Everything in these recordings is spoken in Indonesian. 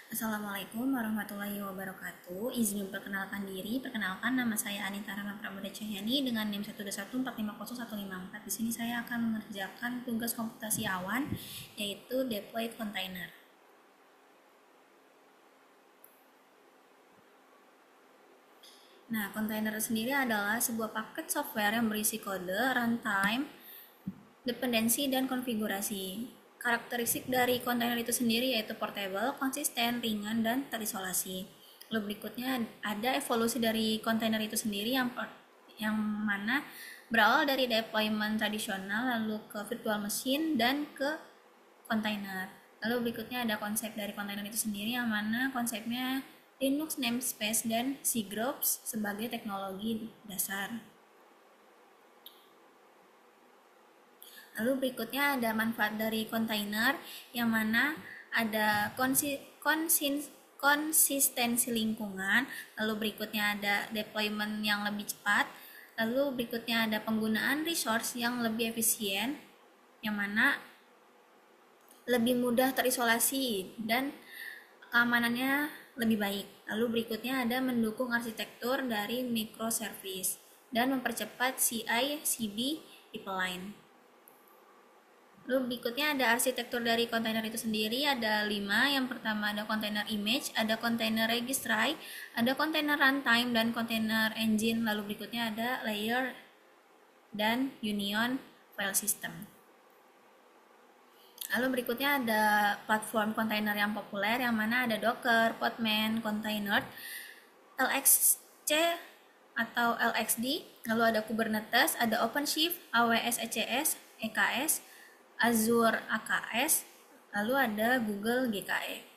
Assalamualaikum warahmatullahi wabarakatuh. Izin memperkenalkan diri. Perkenalkan, nama saya Anita Rana Pramudia Cahyani dengan NIM 121450154. Di sini saya akan mengerjakan tugas komputasi awan, yaitu deploy container. Nah, container sendiri adalah sebuah paket software yang berisi kode, runtime, dependensi, dan konfigurasi. Karakteristik dari kontainer itu sendiri yaitu portable, konsisten, ringan, dan terisolasi. Lalu berikutnya ada evolusi dari kontainer itu sendiri yang mana berawal dari deployment tradisional lalu ke virtual machine dan ke kontainer. Lalu berikutnya ada konsep dari kontainer itu sendiri yang mana konsepnya Linux namespace dan cgroups sebagai teknologi dasar. Lalu berikutnya ada manfaat dari kontainer yang mana ada konsistensi lingkungan, lalu berikutnya ada deployment yang lebih cepat, lalu berikutnya ada penggunaan resource yang lebih efisien, yang mana lebih mudah terisolasi dan keamanannya lebih baik. Lalu berikutnya ada mendukung arsitektur dari microservice dan mempercepat CI/CD pipeline. Lalu berikutnya ada arsitektur dari kontainer itu sendiri, ada 5. Yang pertama ada kontainer image, ada kontainer registry, ada kontainer runtime, dan kontainer engine. Lalu berikutnya ada layer dan union file system. Lalu berikutnya ada platform kontainer yang populer yang mana ada Docker, Podman, Container, LXC atau LXD, lalu ada Kubernetes, ada OpenShift, AWS ECS, EKS, Azure AKS, lalu ada Google GKE.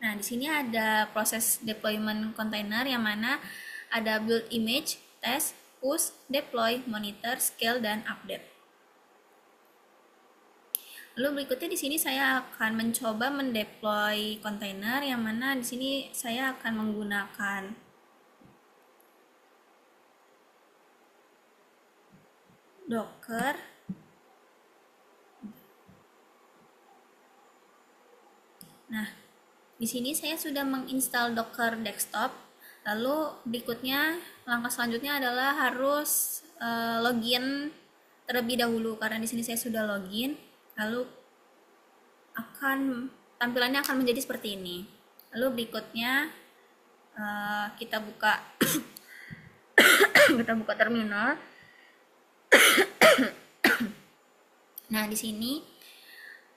Nah, di sini ada proses deployment container yang mana ada build image, test, push, deploy, monitor, scale, dan update. Lalu berikutnya di sini saya akan mencoba mendeploy container yang mana di sini saya akan menggunakan Docker, nah, di sini saya sudah menginstal Docker desktop. Lalu berikutnya langkah selanjutnya adalah harus login terlebih dahulu karena di sini saya sudah login. Lalu tampilannya akan menjadi seperti ini. Lalu berikutnya kita buka terminal. Nah, di sini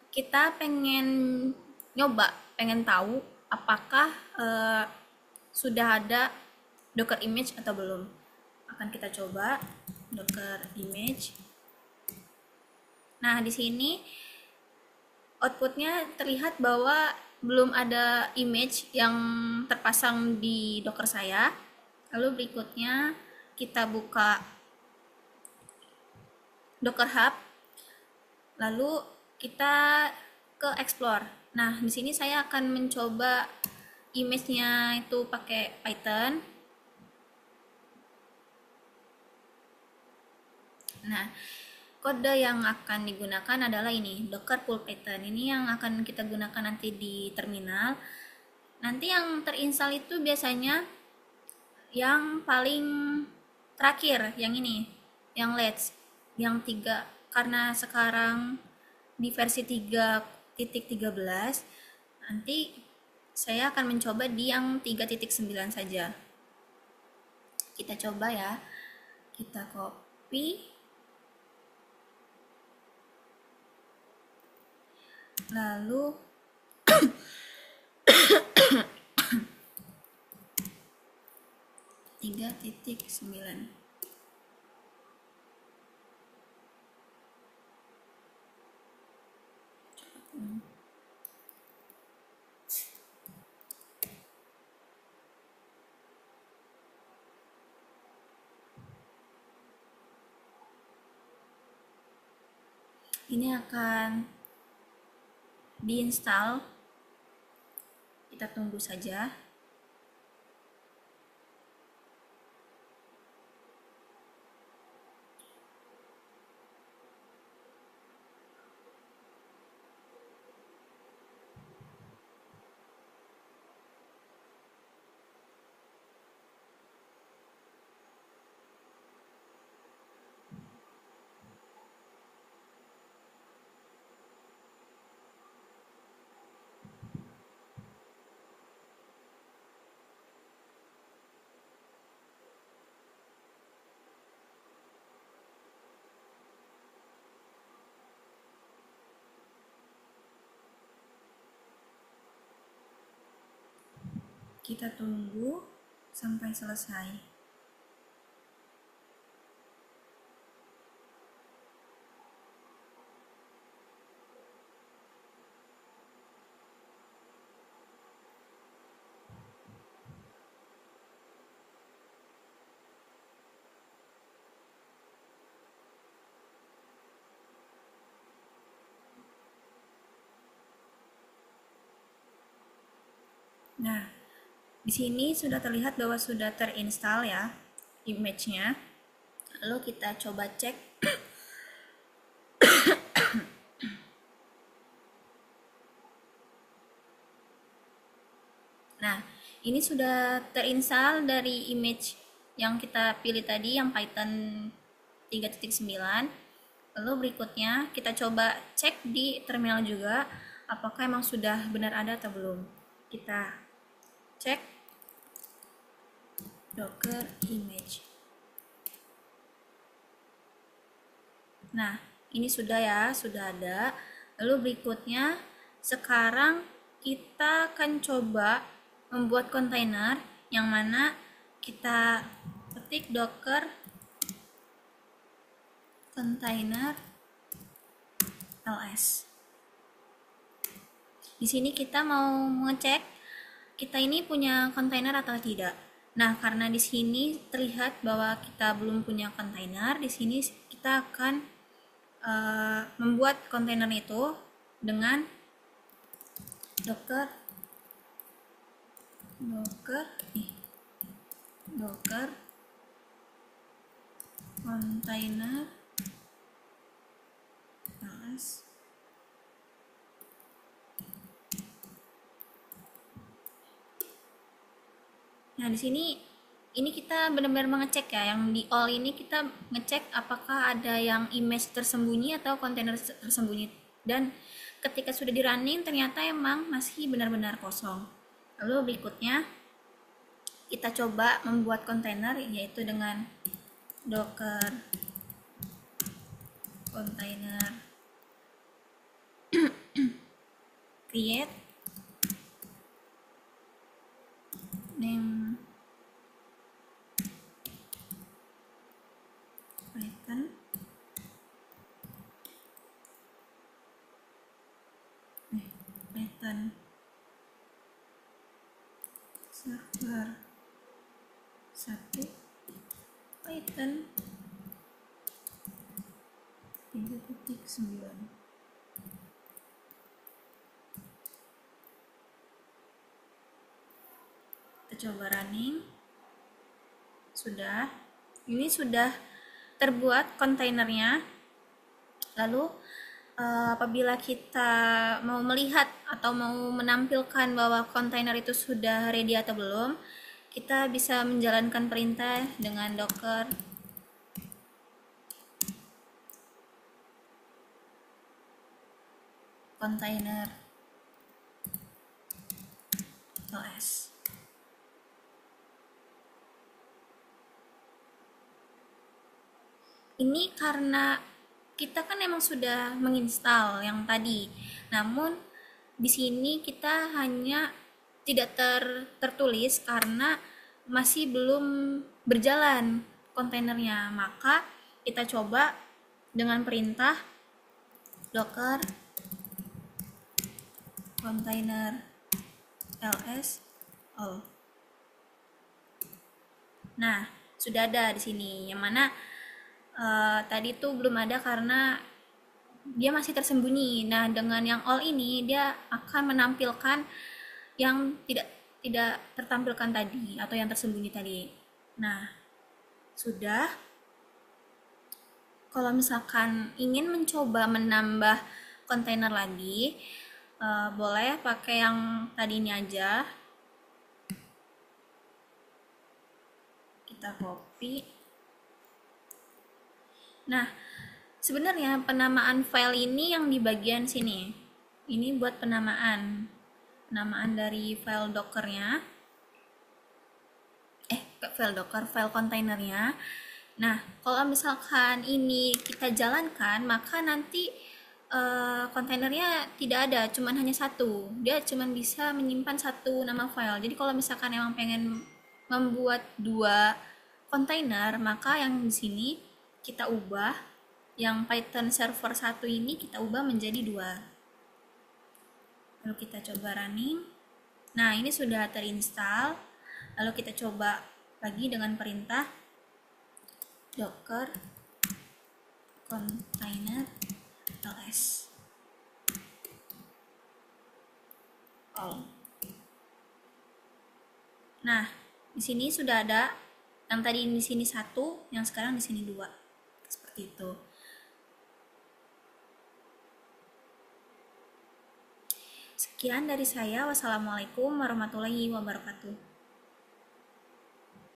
kita pengen tahu apakah sudah ada Docker image atau belum. Akan kita coba Docker image. Nah, di sini outputnya terlihat bahwa belum ada image yang terpasang di Docker saya. Lalu berikutnya kita buka Docker Hub. Lalu kita ke explore. Nah, di sini saya akan mencoba image-nya itu pakai Python. Nah, kode yang akan digunakan adalah ini, Docker pull Python. Ini yang akan kita gunakan nanti di terminal. Nanti yang terinstall itu biasanya yang paling terakhir, yang ini, yang Let's, yang 3, karena sekarang di versi 3.13, nanti saya akan mencoba di yang 3.9 saja. Kita coba ya, kita copy, lalu 3.9. Ini akan diinstal. Kita tunggu saja. Kita tunggu sampai selesai. Nah, di sini sudah terlihat bahwa sudah terinstall ya image-nya. Lalu kita coba cek. Nah, ini sudah terinstall dari image yang kita pilih tadi, yang Python 3.9. Lalu berikutnya kita coba cek di terminal juga, apakah emang sudah benar ada atau belum. Kita cek docker image. Nah, ini sudah ya, sudah ada. Lalu berikutnya, sekarang kita akan coba membuat kontainer yang mana kita ketik docker container ls. Di sini kita mau mengecek kita ini punya kontainer atau tidak. Nah, karena di sini terlihat bahwa kita belum punya kontainer, di sini kita akan membuat kontainer itu dengan docker container ls. Nah, di sini ini kita benar-benar mengecek ya, yang di all ini kita ngecek apakah ada yang image tersembunyi atau kontainer tersembunyi, dan ketika sudah di running ternyata emang masih benar-benar kosong. Lalu berikutnya kita coba membuat kontainer, yaitu dengan docker container create name Python server 1 Python 3.9. Kita coba running. Sudah, ini sudah terbuat kontainernya. Lalu apabila kita mau melihat atau mau menampilkan bahwa kontainer itu sudah ready atau belum, kita bisa menjalankan perintah dengan docker container ls. Ini karena kita kan emang sudah menginstal yang tadi, namun di sini kita hanya tidak tertulis karena masih belum berjalan kontainernya. Maka kita coba dengan perintah docker container ls all. Nah, sudah ada di sini, yang mana tadi tuh belum ada karena dia masih tersembunyi. Nah, dengan yang all ini dia akan menampilkan yang tidak tertampilkan tadi atau yang tersembunyi tadi. Nah, sudah. Kalau misalkan ingin mencoba menambah kontainer lagi, boleh pakai yang tadi ini aja. Kita copy. Nah, sebenarnya penamaan file ini yang di bagian sini. Ini buat penamaan dari file dockernya. File kontainernya. Nah, kalau misalkan ini kita jalankan, maka nanti kontainernya tidak ada, cuman hanya satu. Dia cuman bisa menyimpan satu nama file. Jadi kalau misalkan emang pengen membuat dua kontainer, maka yang di sini kita ubah, yang Python server 1 ini kita ubah menjadi dua. Lalu kita coba running. Nah, ini sudah terinstall. Lalu kita coba lagi dengan perintah docker container ls all. Nah, di sini sudah ada yang tadi di sini satu, yang sekarang di sini dua. Seperti itu. Sekian dari saya. Wassalamualaikum warahmatullahi wabarakatuh.